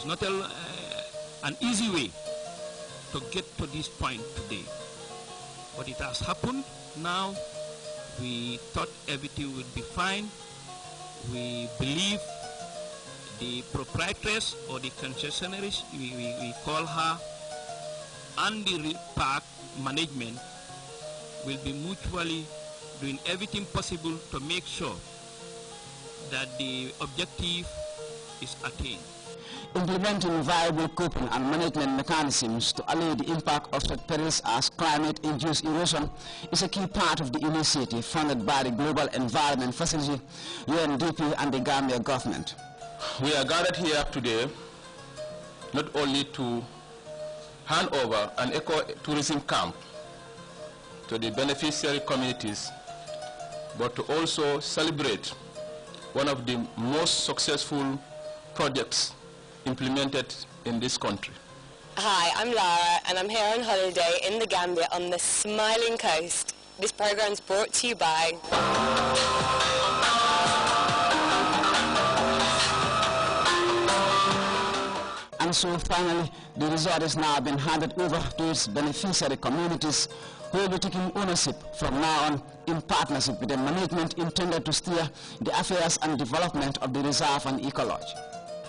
was not an easy way to get to this point today, but it has happened. Now we thought everything would be fine. We believe the proprietress or the concessionaires, we call her, and the park management will be mutually doing everything possible to make sure that the objective is attained. Implementing viable coping and management mechanisms to allay the impact of such perils as climate-induced erosion is a key part of the initiative funded by the Global Environment Facility, UNDP, and the Gambia government. We are gathered here today not only to hand over an eco-tourism camp to the beneficiary communities, but to also celebrate one of the most successful projects implemented in this country. Hi, I'm Lara and I'm here on holiday in the Gambia on the Smiling Coast. This program is brought to you by And so finally, the resort has now been handed over to its beneficiary communities, who will be taking ownership from now on in partnership with the management intended to steer the affairs and development of the reserve and ecology.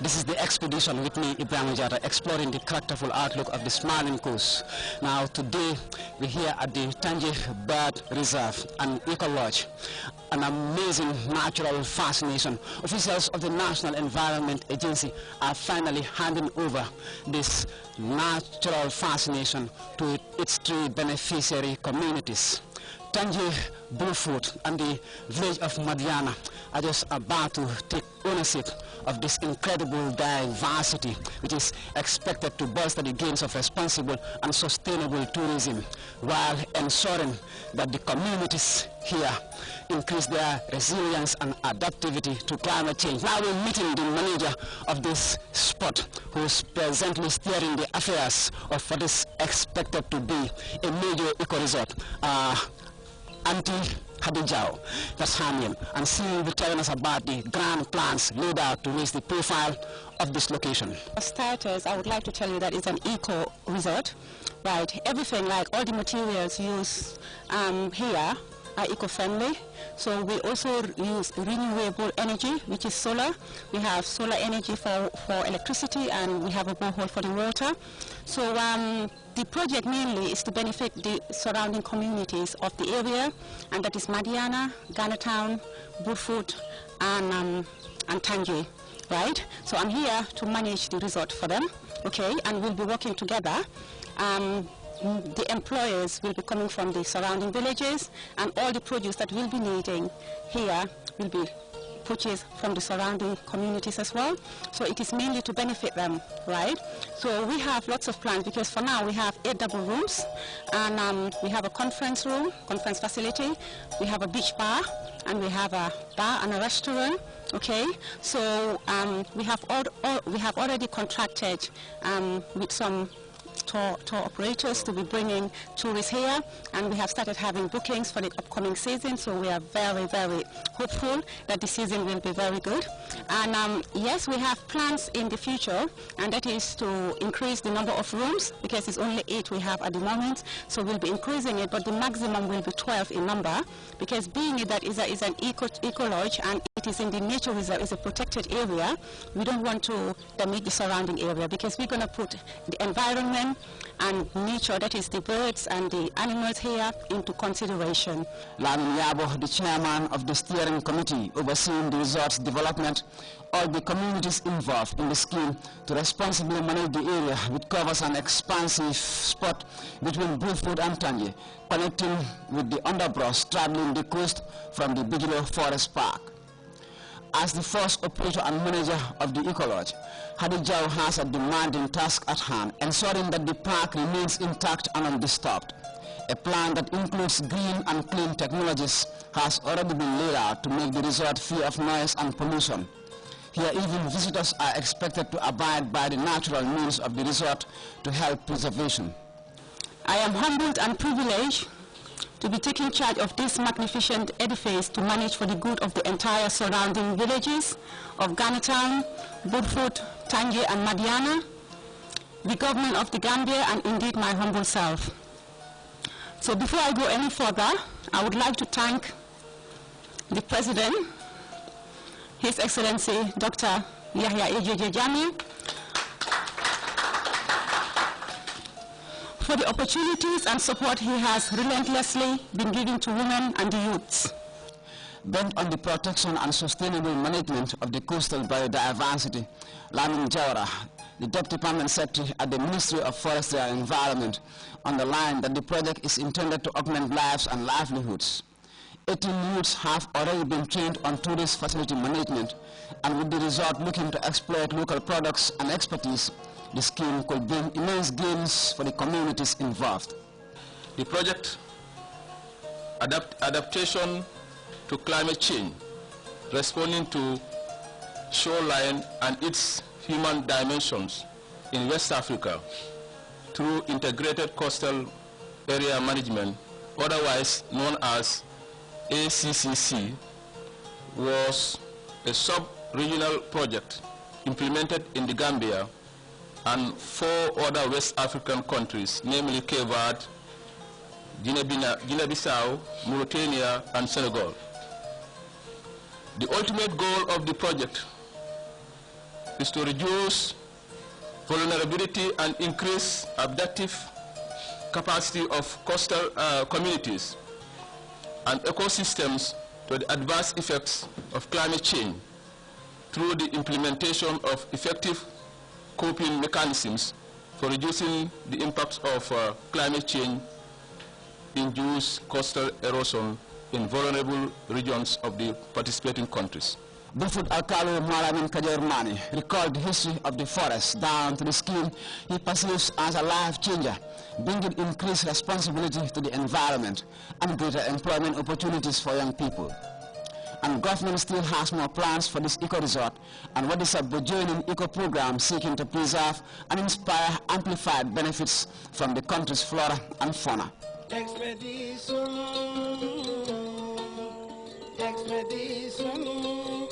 This is the expedition with me, Ibrahim Jata, exploring the characterful outlook of the Smiling Coast. Now today, we're here at the Tangier Bird Reserve and Ecology, an amazing natural fascination. Officials of the National Environment Agency are finally handing over this natural fascination to its three beneficiary communities. Tangier, Bullfoot, and the village of Madiana are just about to take ownership of this incredible diversity, which is expected to bolster the gains of responsible and sustainable tourism, while ensuring that the communities here increase their resilience and adaptivity to climate change. Now we're meeting the manager of this spot, who is presently steering the affairs of what is expected to be a major eco-resort. Auntie Hadijao, that's her name, and she will be telling us about the grand plans laid out to raise the profile of this location. For starters, I would like to tell you that it's an eco-resort, right? Everything, like all the materials used here, are eco-friendly. So we also use renewable energy, which is solar. We have solar energy for electricity, and we have a borehole for the water. So the project mainly is to benefit the surrounding communities of the area, and that is Madiana, Ghana Town, Bullfoot, and Tangier, right? So I'm here to manage the resort for them, okay? And we'll be working together. The employers will be coming from the surrounding villages, and all the produce that we'll be needing here will be purchased from the surrounding communities as well. So it is mainly to benefit them, right? So we have lots of plans, because for now we have 8 double rooms, and we have a conference facility, we have a beach bar, and we have a bar and a restaurant. Okay, so we have already contracted with some tour operators to be bringing tourists here, and we have started having bookings for the upcoming season, so we are very, very hopeful that the season will be very good. And yes, we have plans in the future, and that is to increase the number of rooms, because it's only 8 we have at the moment, so we'll be increasing it, but the maximum will be 12 in number, because being that is an eco-lodge and it is in the nature reserve, is a protected area, we don't want to damage the surrounding area, because we're going to put the environment and nature, that is the birds and the animals here, into consideration. Lamin Yabo, the chairman of the steering committee overseeing the resort's development, all the communities involved in the scheme to responsibly manage the area, which covers an expansive spot between Bullfoot and Tangier, connecting with the underbrush straddling the coast from the Bigelow Forest Park. As the first operator and manager of the ecology, Hadijao has a demanding task at hand, ensuring that the park remains intact and undisturbed. A plan that includes green and clean technologies has already been laid out to make the resort free of noise and pollution. Here, even visitors are expected to abide by the natural means of the resort to help preservation. I am humbled and privileged to be taking charge of this magnificent edifice to manage for the good of the entire surrounding villages of Ghana Town, Bullfoot, Tanje and Madiana, the government of the Gambia, and indeed my humble self. So before I go any further, I would like to thank the President, His Excellency Dr. Yahya Ejeje Jammeh, for the opportunities and support he has relentlessly been giving to women and the youths. Bent on the protection and sustainable management of the coastal biodiversity, Lamin Jawara, the Deputy Permanent Secretary at the Ministry of Forestry and Environment, underlined that the project is intended to augment lives and livelihoods. 18 youths have already been trained on tourist facility management, and with the resort looking to exploit local products and expertise, the scheme could bring immense gains for the communities involved. The project adaptation to climate change, responding to shoreline and its human dimensions in West Africa through integrated coastal area management, otherwise known as ACCC, was a sub-regional project implemented in the Gambia and 4 other West African countries, namely Cape Verde, Guinea-Bissau, Mauritania, and Senegal. The ultimate goal of the project is to reduce vulnerability and increase adaptive capacity of coastal communities and ecosystems to the adverse effects of climate change through the implementation of effective coping mechanisms for reducing the impacts of climate change-induced coastal erosion in vulnerable regions of the participating countries. Bufut Alcalo Malamin Kajermani recalled the history of the forest down to the scheme he perceives as a life changer, bringing increased responsibility to the environment and greater employment opportunities for young people. And government still has more plans for this eco-resort and what is a burgeoning eco-program seeking to preserve and inspire amplified benefits from the country's flora and fauna. Expedition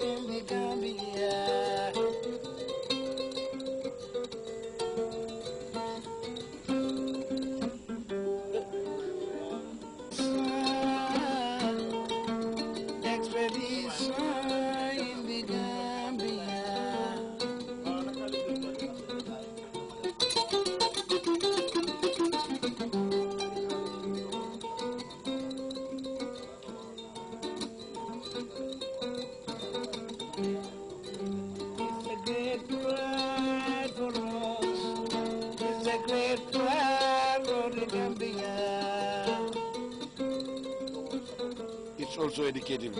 in the Gambia. It's also educative.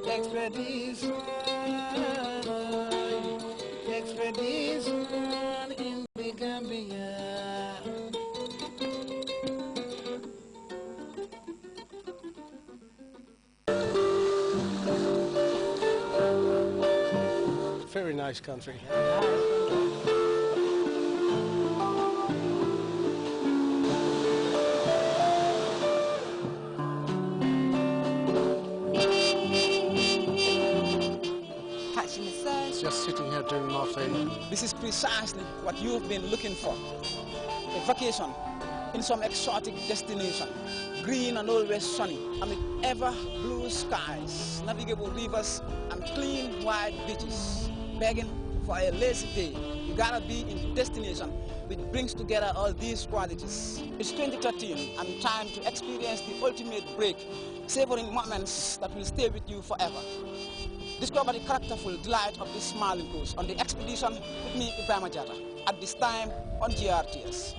Expedition in the Gambia. Very nice country. Just sitting here doing nothing. This is precisely what you've been looking for. A vacation in some exotic destination, green and always sunny, amid ever blue skies, navigable rivers, and clean white beaches. Begging for a lazy day, you gotta be in the destination which brings together all these qualities. It's 2013 and time to experience the ultimate break, savoring moments that will stay with you forever. Discover the characterful delight of this smiling coast on the expedition with me, Ibrahim Jata, at this time on GRTS.